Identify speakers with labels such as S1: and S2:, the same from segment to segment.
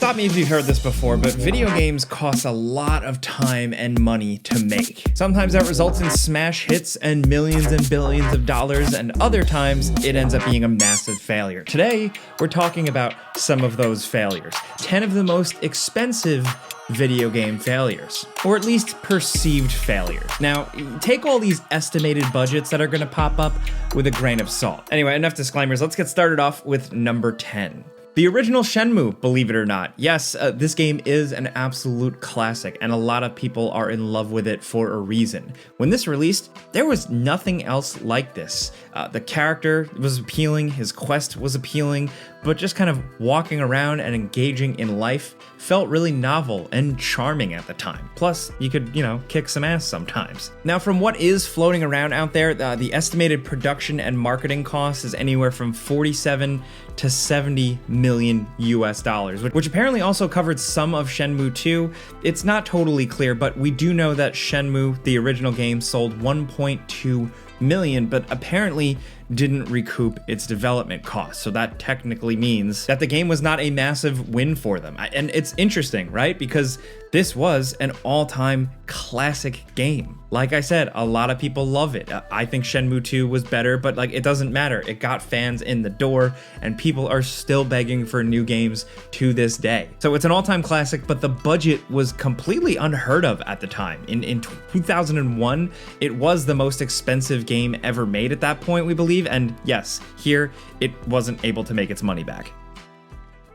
S1: Stop me if you've heard this before, but video games cost a lot of time and money to make. Sometimes that results in smash hits and millions and billions of dollars, and other times it ends up being a massive failure. Today, we're talking about some of those failures. 10 of the most expensive video game failures, or at least perceived failures. Now, take all these estimated budgets that are gonna pop up with a grain of salt. Anyway, enough disclaimers. Let's get started off with number 10. The original Shenmue, believe it or not. Yes, this game is an absolute classic, and a lot of people are in love with it for a reason. When this released, there was nothing else like this. The character was appealing, his quest was appealing, but just kind of walking around and engaging in life felt really novel and charming at the time. Plus, you could, kick some ass sometimes. Now, from what is floating around out there, the estimated production and marketing cost is anywhere from 47 to 70 million US dollars, which apparently also covered some of Shenmue 2. It's not totally clear, but we do know that Shenmue, the original game, sold 1.2 million, but apparently didn't recoup its development costs. So that technically means that the game was not a massive win for them. And it's interesting, right? Because this was an all-time classic game. Like I said, a lot of people love it. I think Shenmue 2 was better, but it doesn't matter. It got fans in the door, and people are still begging for new games to this day. So it's an all-time classic, but the budget was completely unheard of at the time. In 2001, it was the most expensive game ever made at that point, we believe. And yes, here it wasn't able to make its money back.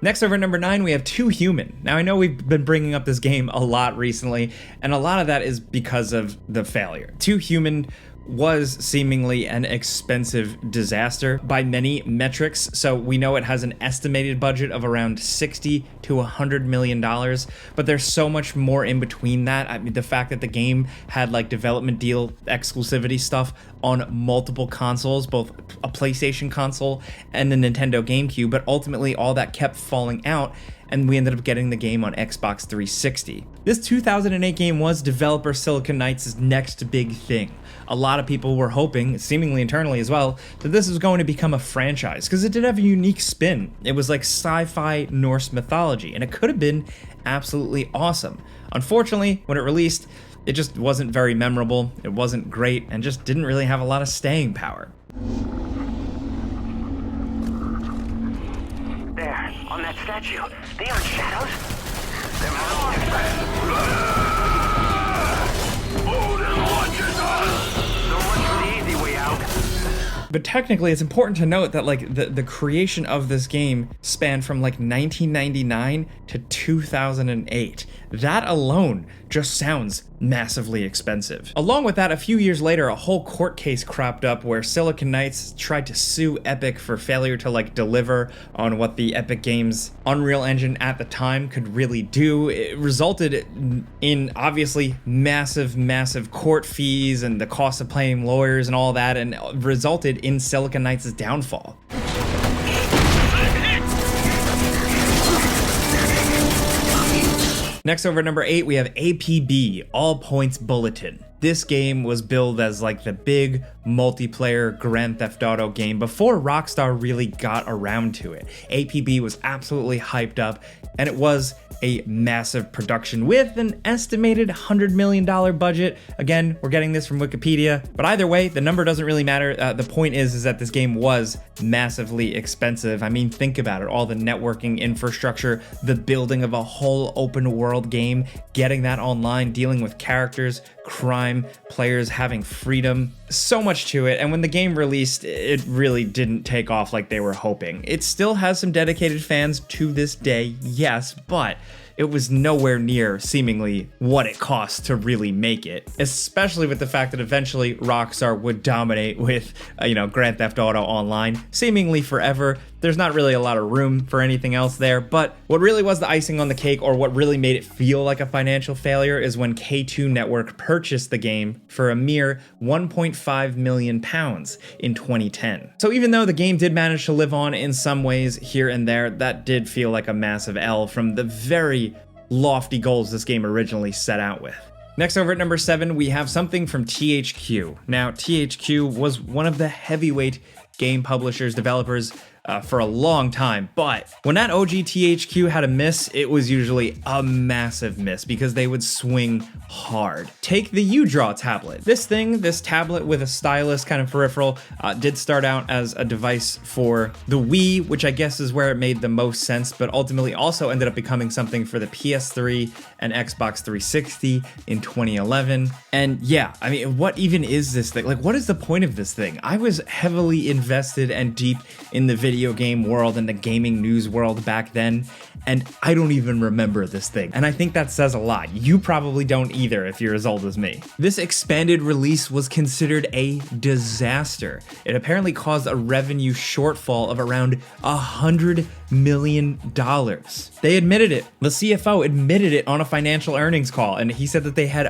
S1: Next, over at number 9, we have Too Human. Now, I know we've been bringing up this game a lot recently, and a lot of that is because of the failure. Too Human was seemingly an expensive disaster by many metrics. So we know it has an estimated budget of around 60 to $100 million, but there's so much more in between that. I mean, the fact that the game had development deal exclusivity stuff on multiple consoles, both a PlayStation console and the Nintendo GameCube, but ultimately all that kept falling out, and we ended up getting the game on Xbox 360. This 2008 game was developer Silicon Knights' next big thing. A lot of people were hoping, seemingly internally as well, that this was going to become a franchise, because it did have a unique spin. It was like sci-fi Norse mythology, and it could have been absolutely awesome. Unfortunately, when it released, it just wasn't very memorable, it wasn't great, and just didn't really have a lot of staying power.
S2: There, on that statue, they aren't shadows. They're so much for the easy way out.
S1: But technically, it's important to note that the creation of this game spanned from 1999 to 2008. That alone just sounds massively expensive. Along with that, a few years later, a whole court case cropped up where Silicon Knights tried to sue Epic for failure to deliver on what the Epic Games Unreal Engine at the time could really do. It resulted in obviously massive court fees and the cost of paying lawyers and all that, and resulted in Silicon Knights' downfall. Next, over at number 8, we have APB, All Points Bulletin. This game was billed as the big multiplayer Grand Theft Auto game before Rockstar really got around to it. APB was absolutely hyped up, and it was a massive production with an estimated $100 million budget. Again, we're getting this from Wikipedia, but either way, the number doesn't really matter. The point is that this game was massively expensive. I mean, think about it, all the networking infrastructure, the building of a whole open world game, getting that online, dealing with characters, crime, players having freedom, so much to it. And when the game released, it really didn't take off like they were hoping. It still has some dedicated fans to this day, yes, but it was nowhere near seemingly what it cost to really make it, especially with the fact that eventually Rockstar would dominate with, Grand Theft Auto Online, seemingly forever. There's not really a lot of room for anything else there, but what really was the icing on the cake, or what really made it feel like a financial failure, is when K2 Network purchased the game for a mere £1.5 million in 2010. So even though the game did manage to live on in some ways here and there, that did feel like a massive L from the very lofty goals this game originally set out with. Next, over at number 7, we have something from THQ. Now, THQ was one of the heavyweight game publishers, developers for a long time, but when that OG THQ had a miss, it was usually a massive miss because they would swing hard. Take the U-Draw tablet. This tablet with a stylus kind of peripheral, did start out as a device for the Wii, which I guess is where it made the most sense, but ultimately also ended up becoming something for the PS3 and Xbox 360 in 2011. And yeah, I mean, what even is this thing? Like, what is the point of this thing? I was heavily invested and deep in the video game world and the gaming news world back then, and I don't even remember this thing. And I think that says a lot. You probably don't either if you're as old as me. This expanded release was considered a disaster. It apparently caused a revenue shortfall of around $100 million. They admitted it. The CFO admitted it on a financial earnings call, and he said that they had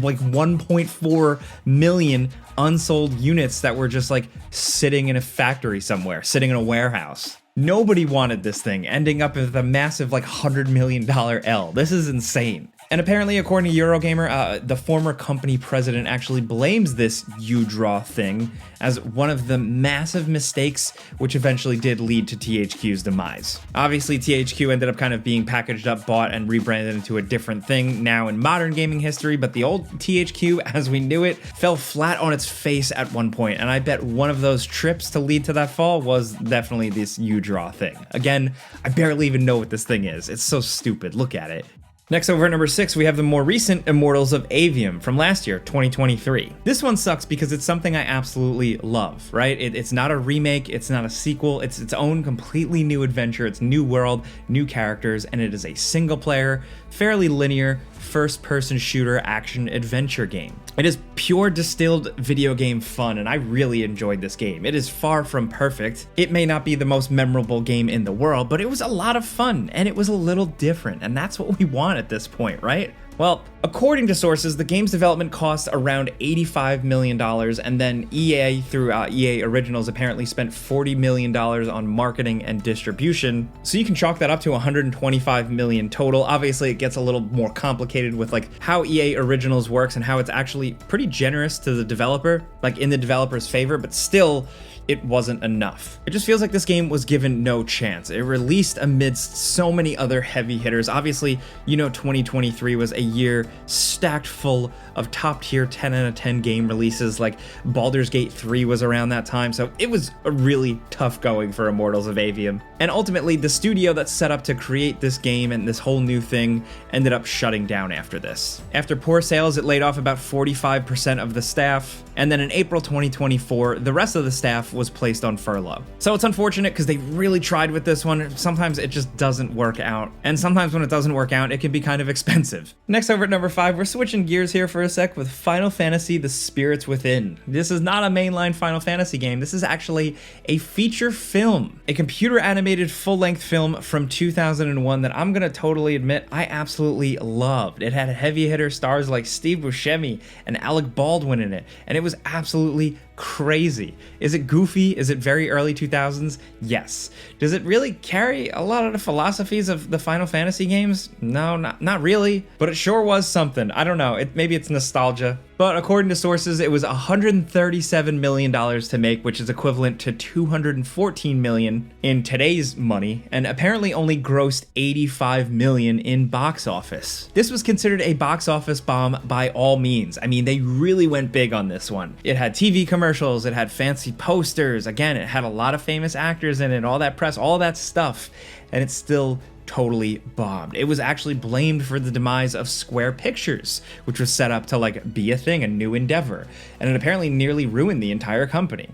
S1: like 1.4 million unsold units that were just like sitting in a factory somewhere, sitting in a warehouse. Nobody wanted this thing, ending up with a massive like $100 million L. This is insane. And apparently, according to Eurogamer, the former company president actually blames this U-Draw thing as one of the massive mistakes which eventually did lead to THQ's demise. Obviously, THQ ended up kind of being packaged up, bought, and rebranded into a different thing now in modern gaming history, but the old THQ, as we knew it, fell flat on its face at one point, and I bet one of those trips to lead to that fall was definitely this U-Draw thing. Again, I barely even know what this thing is. It's so stupid. Look at it. Next, over at number 6, we have the more recent Immortals of Aveum from last year, 2023. This one sucks because it's something I absolutely love, right? It's not a remake, it's not a sequel, it's its own completely new adventure, it's new world, new characters, and it is a single-player, fairly linear, first-person shooter action-adventure game. It is pure distilled video game fun, and I really enjoyed this game. It is far from perfect. It may not be the most memorable game in the world, but it was a lot of fun, and it was a little different, and that's what we want at this point, right? Well, according to sources, the game's development cost around $85 million, and then EA, through EA Originals, apparently spent $40 million on marketing and distribution. So you can chalk that up to $125 million total. Obviously, it gets a little more complicated with like how EA Originals works and how it's actually pretty generous to the developer, like in the developer's favor, but still, it wasn't enough. It just feels like this game was given no chance. It released amidst so many other heavy hitters. Obviously, you know 2023 was a year stacked full of top tier 10 out of 10 game releases, like Baldur's Gate 3 was around that time, so it was a really tough going for Immortals of Aveum. And ultimately, the studio that set up to create this game and this whole new thing ended up shutting down after this. After poor sales, it laid off about 45% of the staff, and then in April 2024, the rest of the staff was placed on furlough. So it's unfortunate because they really tried with this one. Sometimes it just doesn't work out. And sometimes when it doesn't work out, it can be kind of expensive. Next, over at number 5, we're switching gears here for a sec with Final Fantasy: The Spirits Within. This is not a mainline Final Fantasy game. This is actually a feature film, a computer animated full-length film from 2001 that I'm gonna totally admit I absolutely loved. It had heavy hitter stars like Steve Buscemi and Alec Baldwin in it, and it was absolutely crazy. Is it goofy? Is it very early 2000s? Yes. Does it really carry a lot of the philosophies of the Final Fantasy games? No, not really, but it sure was something. I don't know, maybe it's nostalgia. But according to sources, it was $137 million to make, which is equivalent to $214 million in today's money, and apparently only grossed $85 million in box office. This was considered a box office bomb by all means. I mean, they really went big on this one. It had TV commercials, it had fancy posters, again, it had a lot of famous actors in it, all that press, all that stuff, and it's still totally bombed. It was actually blamed for the demise of Square Pictures, which was set up to like be a thing, a new endeavor, and it apparently nearly ruined the entire company.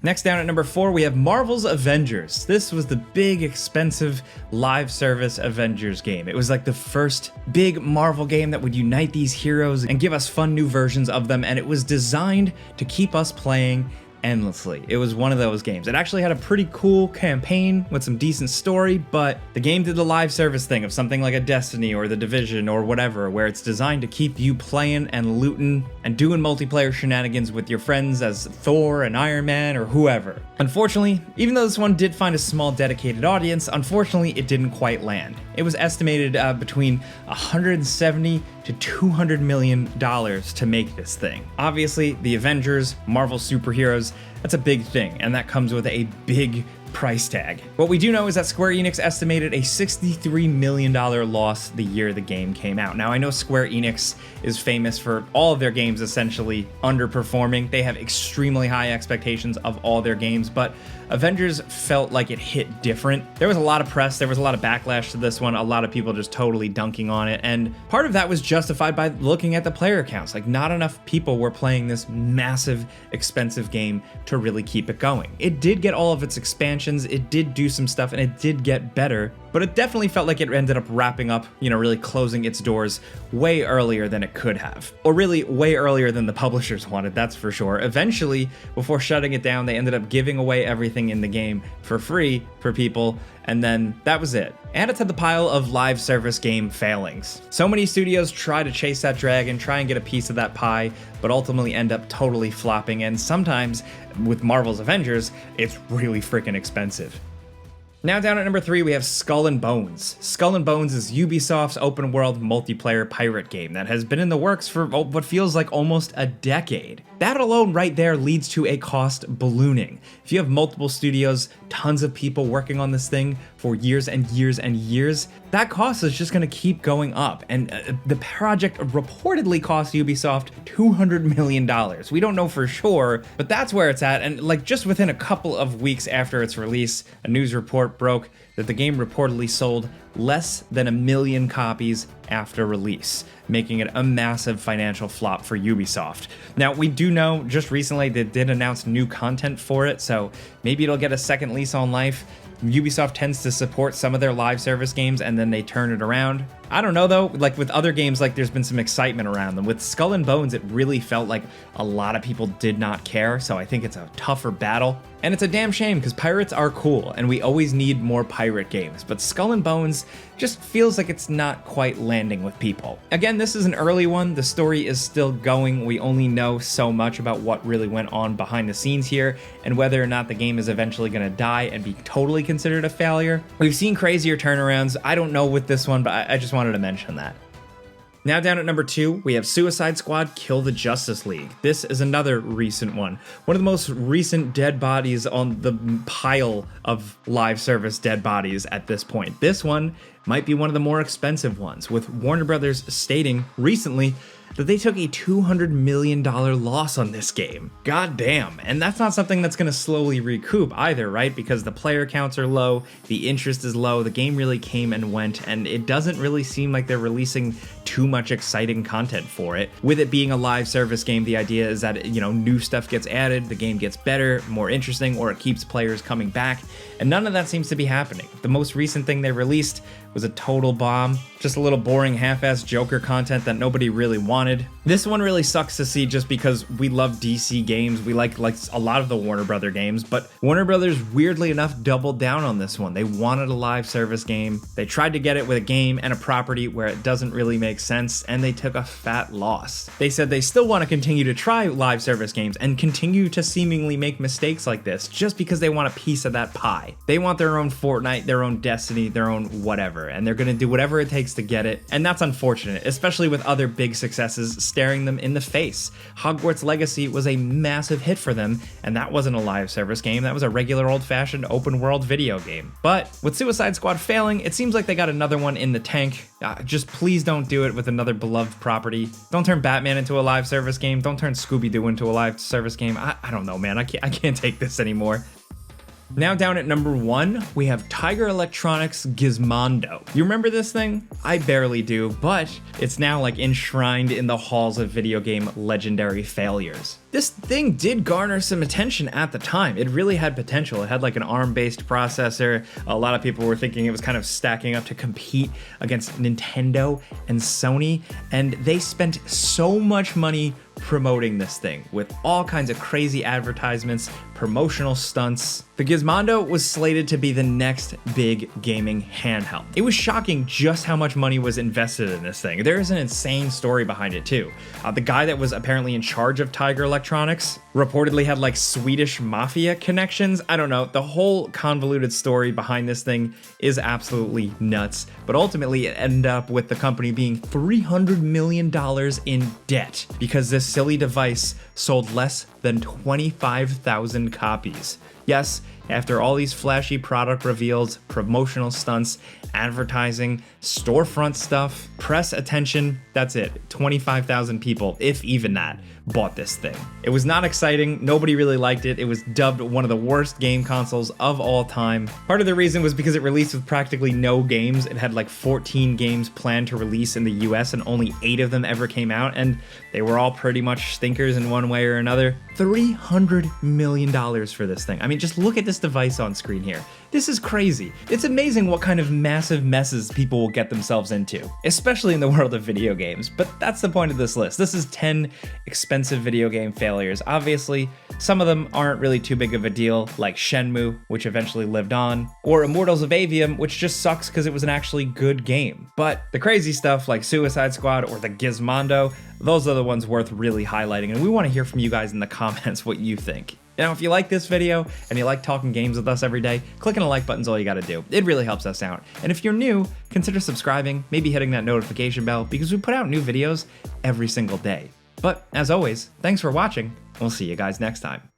S1: Next, down at number 4, we have Marvel's Avengers. This was the big, expensive, live service Avengers game. It was like the first big Marvel game that would unite these heroes and give us fun new versions of them, and it was designed to keep us playing endlessly. It was one of those games. It actually had a pretty cool campaign with some decent story, but the game did the live service thing of something like a Destiny or the Division or whatever, where it's designed to keep you playing and looting and doing multiplayer shenanigans with your friends as Thor and Iron Man or whoever. Unfortunately, even though this one did find a small dedicated audience, unfortunately it didn't quite land. It was estimated between $170 to $200 million to make this thing. Obviously, the Avengers, Marvel superheroes, that's a big thing, and that comes with a big price tag. What we do know is that Square Enix estimated a $63 million loss the year the game came out. Now, I know Square Enix is famous for all of their games essentially underperforming. They have extremely high expectations of all their games, but Avengers felt like it hit different. There was a lot of press, there was a lot of backlash to this one, a lot of people just totally dunking on it, and part of that was justified by looking at the player counts. Like, not enough people were playing this massive, expensive game to really keep it going. It did get all of its expansions, it did do some stuff, and it did get better, but it definitely felt like it ended up wrapping up, really closing its doors way earlier than it could have. Or really, way earlier than the publishers wanted, that's for sure. Eventually, before shutting it down, they ended up giving away everything in the game for free for people, and then that was it. Add it to the pile of live service game failings. So many studios try to chase that dragon, try and get a piece of that pie, but ultimately end up totally flopping, and sometimes, with Marvel's Avengers, it's really freaking expensive. Now down at number 3, we have Skull and Bones. Skull and Bones is Ubisoft's open world multiplayer pirate game that has been in the works for what feels like almost a decade. That alone right there leads to a cost ballooning. If you have multiple studios, tons of people working on this thing for years and years and years, that cost is just gonna keep going up. And the project reportedly cost Ubisoft $200 million. We don't know for sure, but that's where it's at. And like just within a couple of weeks after its release, a news report broke that the game reportedly sold less than 1 million copies after release, making it a massive financial flop for Ubisoft. Now, we do know just recently they did announce new content for it, so maybe it'll get a second lease on life. Ubisoft tends to support some of their live service games and then they turn it around. I don't know though, like with other games, like there's been some excitement around them. With Skull and Bones, it really felt like a lot of people did not care, so I think it's a tougher battle. And it's a damn shame because pirates are cool and we always need more pirate games, but Skull and Bones just feels like it's not quite landing with people. Again, this is an early one, the story is still going, we only know so much about what really went on behind the scenes here and whether or not the game is eventually going to die and be totally considered a failure. We've seen crazier turnarounds, I don't know with this one, but I just wanted to mention that. Now down at number 2, we have Suicide Squad Kill the Justice League. This is another recent one. One of the most recent dead bodies on the pile of live service dead bodies at this point. This one might be one of the more expensive ones, with Warner Brothers stating recently that they took a $200 million loss on this game. God damn, and that's not something that's gonna slowly recoup either, right? Because the player counts are low, the interest is low, the game really came and went, and it doesn't really seem like they're releasing too much exciting content for it. With it being a live service game, the idea is that, new stuff gets added, the game gets better, more interesting, or it keeps players coming back, and none of that seems to be happening. The most recent thing they released was a total bomb, just a little boring half-ass Joker content that nobody really wanted. This one really sucks to see just because we love DC games, we like a lot of the Warner Brother games, but Warner Brothers weirdly enough doubled down on this one. They wanted a live service game, they tried to get it with a game and a property where it doesn't really make sense, and they took a fat loss. They said they still want to continue to try live service games and continue to seemingly make mistakes like this just because they want a piece of that pie. They want their own Fortnite, their own Destiny, their own whatever, and they're gonna do whatever it takes to get it, and that's unfortunate, especially with other big successes staring them in the face. Hogwarts Legacy was a massive hit for them, and that wasn't a live service game, that was a regular old-fashioned open-world video game. But with Suicide Squad failing, it seems like they got another one in the tank. Just please don't do it with another beloved property. Don't turn Batman into a live service game, don't turn Scooby-Doo into a live service game. I don't know, man, I can't take this anymore. Now down at number 1, we have Tiger Electronics' Gizmondo. You remember this thing? I barely do, but it's now like enshrined in the halls of video game legendary failures. This thing did garner some attention at the time. It really had potential. It had like an ARM-based processor. A lot of people were thinking it was kind of stacking up to compete against Nintendo and Sony, and they spent so much money promoting this thing with all kinds of crazy advertisements, promotional stunts. The Gizmondo was slated to be the next big gaming handheld. It was shocking just how much money was invested in this thing. There is an insane story behind it too. The guy that was apparently in charge of Tiger Electronics reportedly had like Swedish mafia connections. I don't know, the whole convoluted story behind this thing is absolutely nuts, but ultimately it ended up with the company being $300 million in debt because this silly device sold less than 25,000 copies. Yes, After all these flashy product reveals, promotional stunts, advertising, storefront stuff, press attention, that's it. 25,000 people, if even that, bought this thing. It was not exciting, nobody really liked it. It was dubbed one of the worst game consoles of all time. Part of the reason was because it released with practically no games. It had like 14 games planned to release in the US and only 8 of them ever came out, and they were all pretty much stinkers in one way or another. $300 million for this thing. I mean, just look at this device on screen here. This is crazy. It's amazing what kind of massive messes people will get themselves into, especially in the world of video games. But that's the point of this list. This is 10 expensive video game failures. Obviously, some of them aren't really too big of a deal, like Shenmue, which eventually lived on, or Immortals of Avium, which just sucks because it was an actually good game. But the crazy stuff like Suicide Squad or the Gizmondo, those are the ones worth really highlighting, and we want to hear from you guys in the comments what you think. Now, if you like this video and you like talking games with us every day, clicking the like button's all you gotta do. It really helps us out. And if you're new, consider subscribing, maybe hitting that notification bell, because we put out new videos every single day. But as always, thanks for watching. We'll see you guys next time.